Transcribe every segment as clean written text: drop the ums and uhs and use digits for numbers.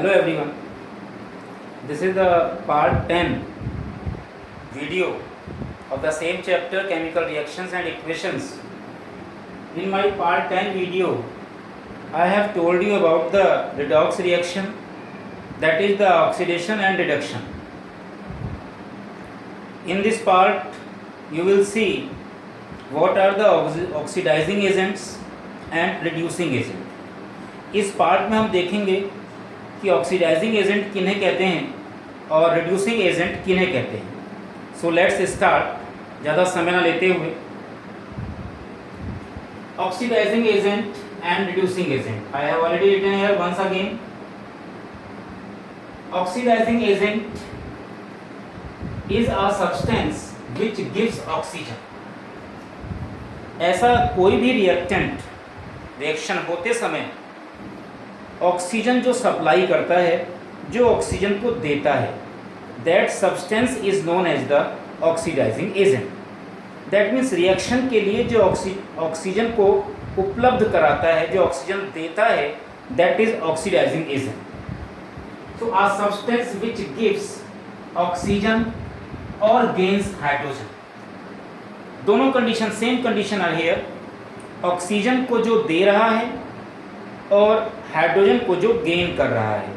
Hello everyone, this is the part 10 video of the same chapter chemical reactions and equations. In my part 10 video, I have told you about the redox reaction, that is the oxidation and reduction. In this part, you will see what are the oxidizing agents and reducing agent. इस part में हम देखेंगे कि oxidising agent किन्हें कहते हैं और reducing agent किन्हें कहते हैं. सो लेट्स स्टार्ट, ज़्यादा समय ना लेते हुए. Oxidising agent and reducing agent, I have already written here once again. Oxidising agent is a substance which gives oxygen. ऐसा कोई भी रिएक्टेंट रिएक्शन होते समय ऑक्सीजन जो सप्लाई करता है, जो ऑक्सीजन को देता है, that substance is known as the oxidising agent. That means reaction के लिए जो ऑक्सीजन को उपलब्ध कराता है, जो ऑक्सीजन देता है, that is oxidising agent. So a substance which gives oxygen और गेन्स हाइड्रोजन. दोनों condition, same condition are here. Oxygen को जो दे रहा है और हाइड्रोजन को जो गेन कर रहा है,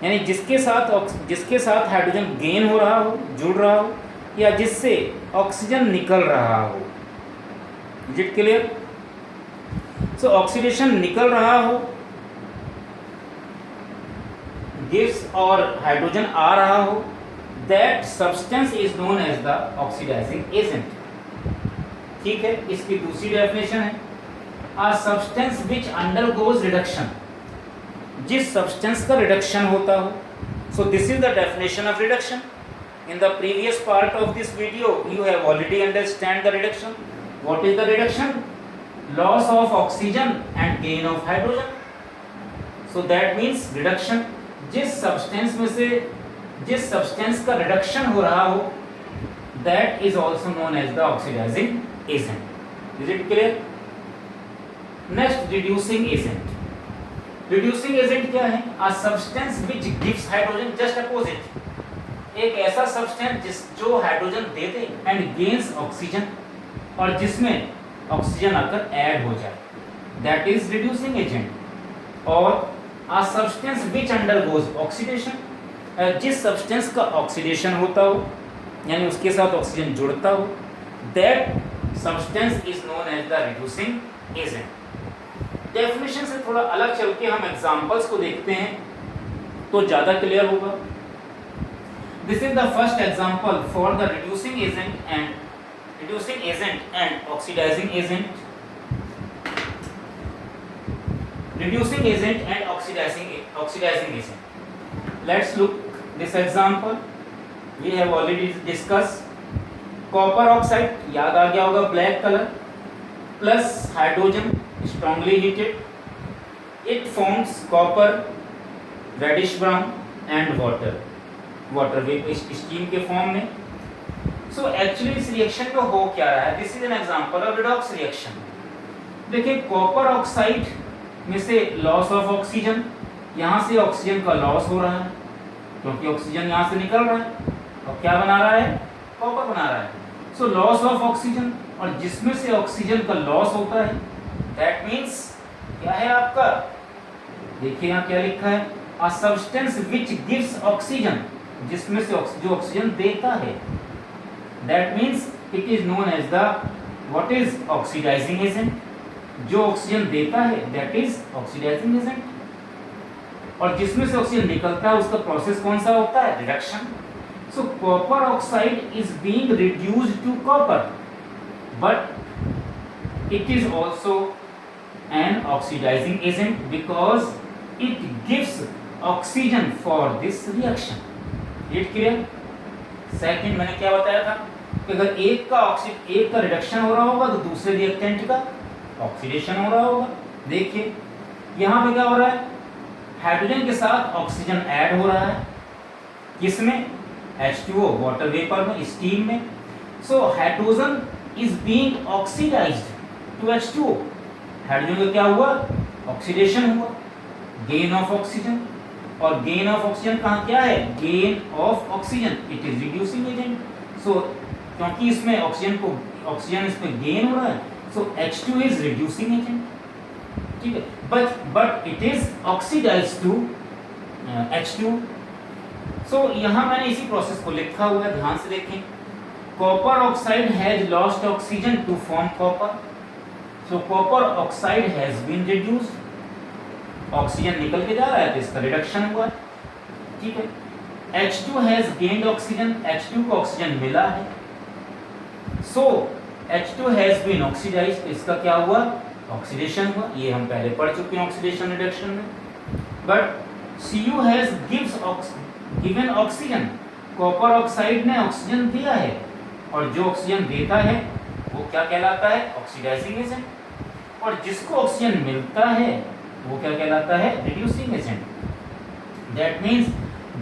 यानी जिसके साथ हाइड्रोजन गेन हो रहा हो, जुड़ रहा हो, या जिससे ऑक्सीजन निकल रहा हो. Is it clear? So oxidation निकल रहा हो, गिव्स और हाइड्रोजन आ रहा हो, that substance is known as the oxidising agent. ठीक है, इसकी दूसरी डेफिनेशन है A substance which undergoes reduction, जिस सब्सटेंस का रिडक्शन होता हो. So this is the definition of reduction. In the previous part of this video, you have already understand the reduction. What is the reduction? Loss of oxygen and gain of hydrogen. So that means reduction, जिस substance में से जिस substance का reduction हो रहा हो, that is also known as the oxidizing agent. Is it clear? Next, reducing agent. Reducing agent क्या है? A substance which gives hydrogen, just opposite. एक ऐसा सब्सटेंस जो hydrogen they they and gains oxygen, और जिसमें ऑक्सीजन आकर add हो जाए, दैट इज रिड्यूसिंग एजेंट. और a substance which undergoes oxidation, जिस सब्सटेंस का ऑक्सीडेशन होता हो, यानी उसके साथ ऑक्सीजन जुड़ता हो, that substance is known as the reducing agent. Definition से थोड़ा अलग चल के हम एग्जांपल्स को देखते हैं तो ज़्यादा क्लियर होगा. This is the first example for the reducing agent and oxidising agent. Reducing agent and oxidising agent. Let's look this example. We have already discuss. Copper oxide, याद आ गया होगा, black colour, plus hydrogen strongly heated, it forms copper, reddish brown and water vapor steam के form में. So actually इस reaction में हो क्या रहा है? This is an example of redox reaction. देखिए, कॉपर ऑक्साइड में से लॉस ऑफ ऑक्सीजन, यहाँ से ऑक्सीजन का लॉस हो रहा है क्योंकि ऑक्सीजन यहाँ से निकल रहा है और क्या बना रहा है? कॉपर बना रहा है. सो लॉस ऑफ ऑक्सीजन, और जिसमें से ऑक्सीजन का लॉस होता है, दैट मीन्स क्या है आपका? देखिए यहाँ क्या लिखा है? A substance which gives oxygen, जिसमें से जो ऑक्सीजन देता है, that means it is known as the what is oxidising agent. जो ऑक्सीजन देता है, दैट इज ऑक्सीडाइजिंग एजेंट. और जिसमें से ऑक्सीजन निकलता है, उसका प्रोसेस कौन सा होता है? Reduction. So copper oxide is being reduced to copper, but it is also an oxidizing agent because it gives oxygen for this reaction. It clear? Second, मैंने क्या बताया था कि अगर एक का रिडक्शन हो रहा होगा तो दूसरे रिएक्टेंट का ऑक्सीडेशन हो रहा होगा. देखिए यहाँ पे क्या हो रहा है? हाइड्रोजन के साथ ऑक्सीजन ऐड हो रहा है, किसमें? H2O, वाटर वेपर में, स्टीम में. So hydrogen is being oxidised to H2O. Hydrogen का क्या हुआ? ऑक्सीडेशन हुआ, गेन ऑफ ऑक्सीजन. और गेन ऑफ ऑक्सीजन कहाँ क्या है, gain of oxygen, it is reducing agent. So क्योंकि इसमें ऑक्सीजन इसमें गेन हो रहा है, सो H2 इज रिड्यूसिंग एजेंट, ठीक है। But it is oxidised to H2। So यहाँ मैंने इसी प्रोसेस को लिखा हुआ है, ध्यान से देखें। Copper oxide has lost oxygen to form copper, so copper oxide has been reduced, oxygen निकल के जा रहा है तो इसका रिडक्शन हुआ है, ठीक है। H2 has gained oxygen, H2 को ऑक्सीजन मिला है, सो H2 हैज बीन ऑक्सीडाइज्ड, इसका क्या हुआ, ऑक्सीडेशन हुआ। ये हम पहले पढ़ चुके हैं ऑक्सीडेशन रिडक्शन में। But Cu has given oxygen, copper oxide ने ऑक्सीजन दिया है, और जो ऑक्सीजन देता है वो क्या कहलाता है, ऑक्सीडाइजिंग एजेंट, और जिसको ऑक्सीजन मिलता है वो क्या कहलाता है, रिड्यूसिंग एजेंट। दैट मीन्स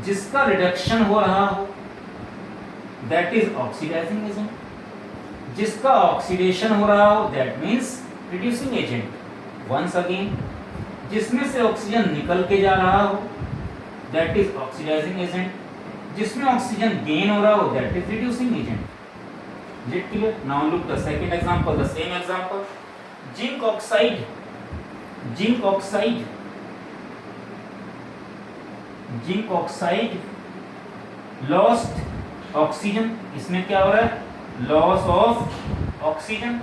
जिसका रिडक्शन हो रहा हो दैट इज ऑक्सीडाइजिंग एजेंट, जिसका ऑक्सीडेशन हो रहा हो that means reducing agent. Once again, जिसमें से ऑक्सीजन निकल के जा रहा हो दैट इज ऑक्सीडाइजिंग एजेंट, जिसमें ऑक्सीजन गेन हो रहा हो that is reducing agent. Is it clear? Now look the second example, the same example. Zinc oxide lost oxygen, इसमें क्या हो रहा है, लॉस ऑफ ऑक्सीजन,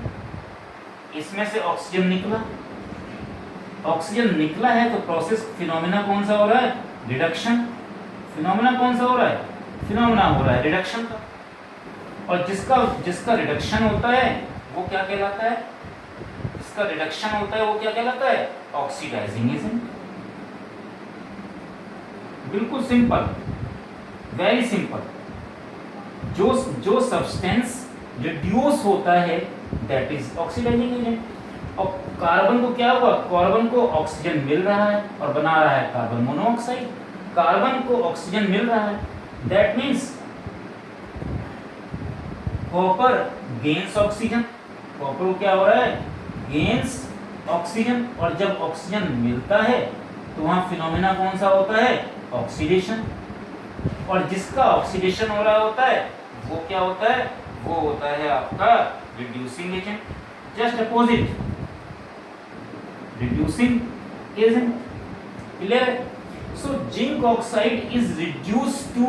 इसमें से ऑक्सीजन निकला है तो प्रोसेस फिनोमेना कौन सा हो रहा है, रिडक्शन। फिनोमेना कौन सा हो रहा है, फिनोमेना हो रहा है रिडक्शन का, और जिसका रिडक्शन होता है वो क्या कहलाता है, जिसका रिडक्शन होता है वो क्या कहलाता है, ऑक्सीडाइजिंग एजेंट। बिल्कुल सिंपल, वेरी सिंपल। जो सब्सटेंस रिड्यूस होता है दैट इज ऑक्सीडाइजिंग एजेंट। और कार्बन को क्या हुआ, कार्बन को ऑक्सीजन मिल रहा है और बना रहा है कार्बन मोनोऑक्साइड, कार्बन को ऑक्सीजन मिल रहा है, that means copper gains oxygen, copper को क्या हो रहा है, गेन्स ऑक्सीजन, और जब ऑक्सीजन मिलता है तो वहां फिनोमेना कौन सा होता है, ऑक्सीडेशन, और जिसका ऑक्सीडेशन हो रहा होता है वो क्या होता है, वो होता है आपका reducing agent. Just opposite, reducing agent, clear. So zinc oxide is reduced to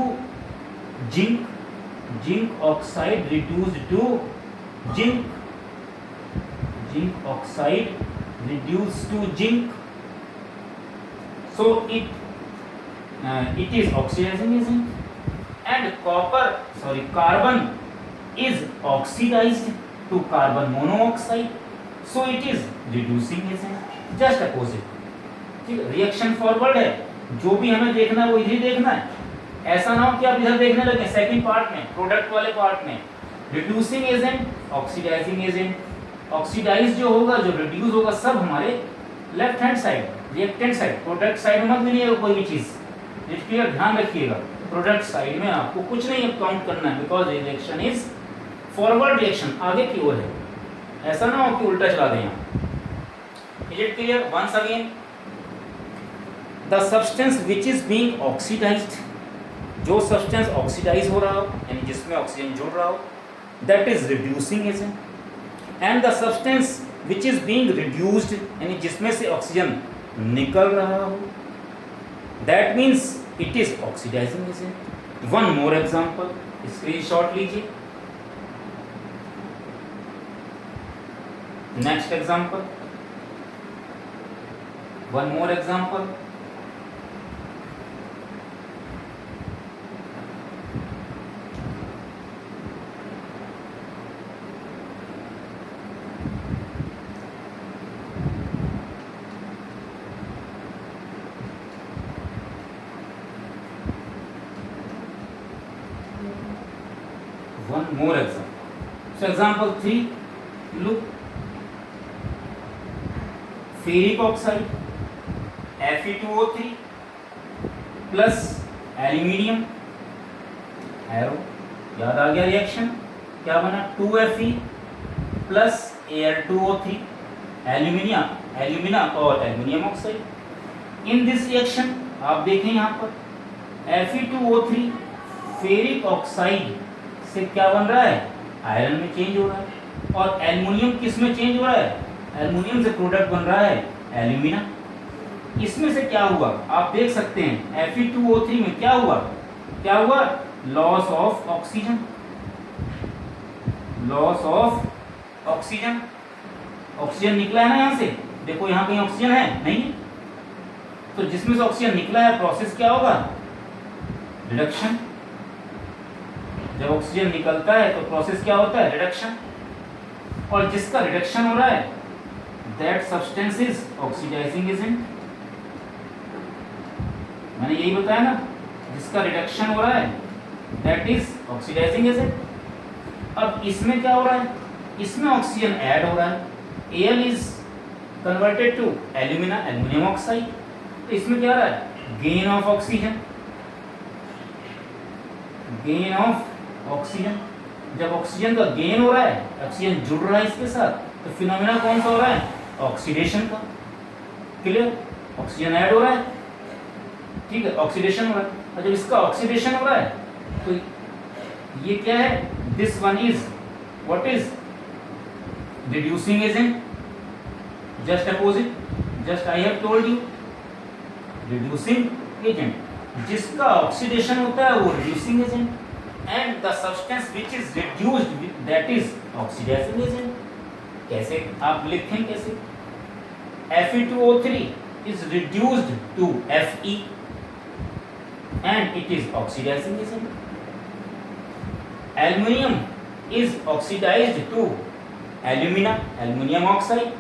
zinc oxide reduced to zinc oxide reduced to zinc, so it is oxidizing agent, and carbon is oxidized to carbon monoxide, so it is reducing agent, just opposite। ठीक है, reaction forward है, जो भी हमें देखना है वो इधर देखना है, ऐसा ना हो कि आप इधर देखने लगे सेकंड पार्ट में, प्रोडक्ट वाले पार्ट में। Reducing agent, oxidising agent, oxidise जो होगा, जो रिड्यूस होगा, सब हमारे left hand side, reactant side, product side में मत मिलेगा कोई भी चीज, क्लियर, ध्यान रखिएगा। प्रोडक्ट साइड में आपको कुछ नहीं काउंट करना है, because reaction is forward reaction, आगे की ओर है, ऐसा ना हो कि उल्टा चला दें यहाँ। Is it clear? Once again, the substance which is being oxidised, जो सब्सटेंस ऑक्सीडाइज हो रहा हो यानी जिसमें ऑक्सीजन जुड़ रहा हो that is reducing agent, and the substance which is being reduced यानी जिसमें से ऑक्सीजन निकल रहा हो that means it is oxidising agent. One more example, screenshot लीजिए। Next example, one more example. One more example. So example 3, look, ferric oxide Fe2O3 plus aluminium, arrow, याद आ गया रिएक्शन क्या बना, 2Fe plus Al2O3, एल्यूमिना और aluminium oxide. In this reaction आप देखें यहाँ पर Fe2O3 फेरिक ऑक्साइड से क्या बन रहा है, आयरन में चेंज हो रहा है, और एल्युमिनियम किस में चेंज हो रहा है, एल्युमिनियम से प्रोडक्ट बन रहा है एल्यूमिना। इसमें से क्या हुआ आप देख सकते हैं, Fe2O3 में क्या हुआ, लॉस ऑफ ऑक्सीजन, ऑक्सीजन निकला है ना यहाँ से, देखो यहाँ कहीं ऑक्सीजन है नहीं, तो जिसमें से ऑक्सीजन निकला है प्रोसेस क्या होगा, रिडक्शन। जब ऑक्सीजन निकलता है तो प्रोसेस क्या होता है, रिडक्शन, और जिसका रिडक्शन हो रहा है that substance is oxidising agent. मैंने यही बताया ना, जिसका रिडक्शन हो रहा है दैट इज ऑक्सीडाइजिंग एजेंट। अब इसमें क्या हो रहा है, इसमें ऑक्सीजन ऐड हो रहा है, Al is converted to alumina, aluminium oxide, तो इसमें क्या हो रहा है, गेन ऑफ ऑक्सीजन, जब ऑक्सीजन का गेन हो रहा है, ऑक्सीजन जुड़ रहा है इसके साथ, तो फिनोमेना कौन सा हो रहा है, ऑक्सीडेशन का। क्लियर, ऑक्सीजन ऐड हो रहा है, ठीक है, ऑक्सीडेशन हो रहा है, और जब इसका ऑक्सीडेशन हो रहा है तो ये क्या है, this one is what is reducing agent, just opposite, just I have told you, reducing agent, जिसका ऑक्सीडेशन होता है वो reducing agent, and the substance which is reduced that is oxidising agent. कैसे आप लिखें, कैसे, Fe2O3 is reduced to Fe and it is oxidizing agent. Aluminium is oxidized to alumina, aluminum oxide,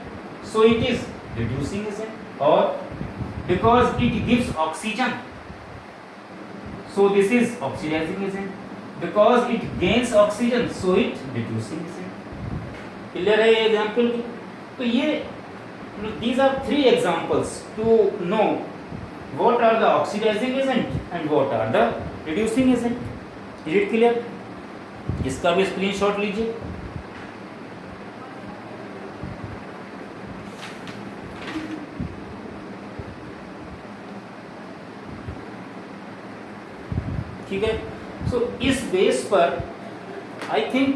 so it is reducing agent, or because it gives oxygen, so this is oxidizing agent, because it gains oxygen, so it reducing agent. Clear है ये example की। तो ये these are 3 examples to know what are the oxidizing agent and what are the reducing agent. Is it clear? इसका भी screenshot लीजिए। ठीक है, सो इस बेस पर I think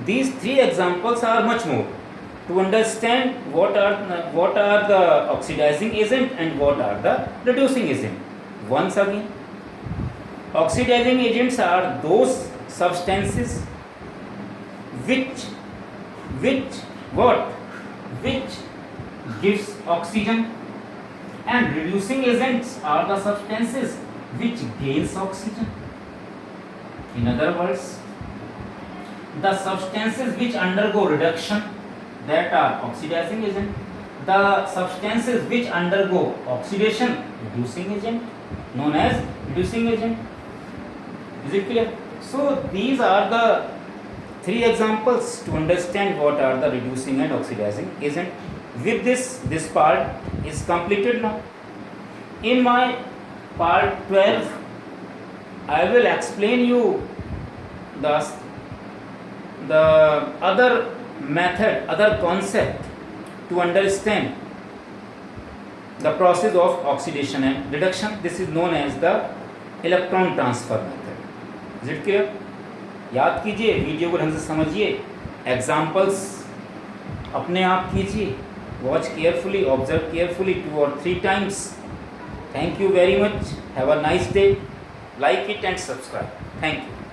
these 3 examples are much more to understand what are the oxidizing agent and what are the reducing agent. Once again, oxidizing agents are those substances which gives oxygen, and reducing agents are the substances which gains oxygen. In other words, the substances which undergo reduction, that are oxidizing agent, the substances which undergo oxidation, reducing agent, known as reducing agent. Is it clear? So these are the 3 examples to understand what are the reducing and oxidizing agent. With this part is completed now. In my part 12 I will explain you the other method, other concept to understand the process of oxidation and reduction. This is known as the electron transfer method. Is it clear? याद कीजिए, video को ढंग से समझिए, examples अपने आप कीजिए, watch carefully, observe carefully 2 or 3 times. Thank you very much. Have a nice day. Like it and subscribe. Thank you.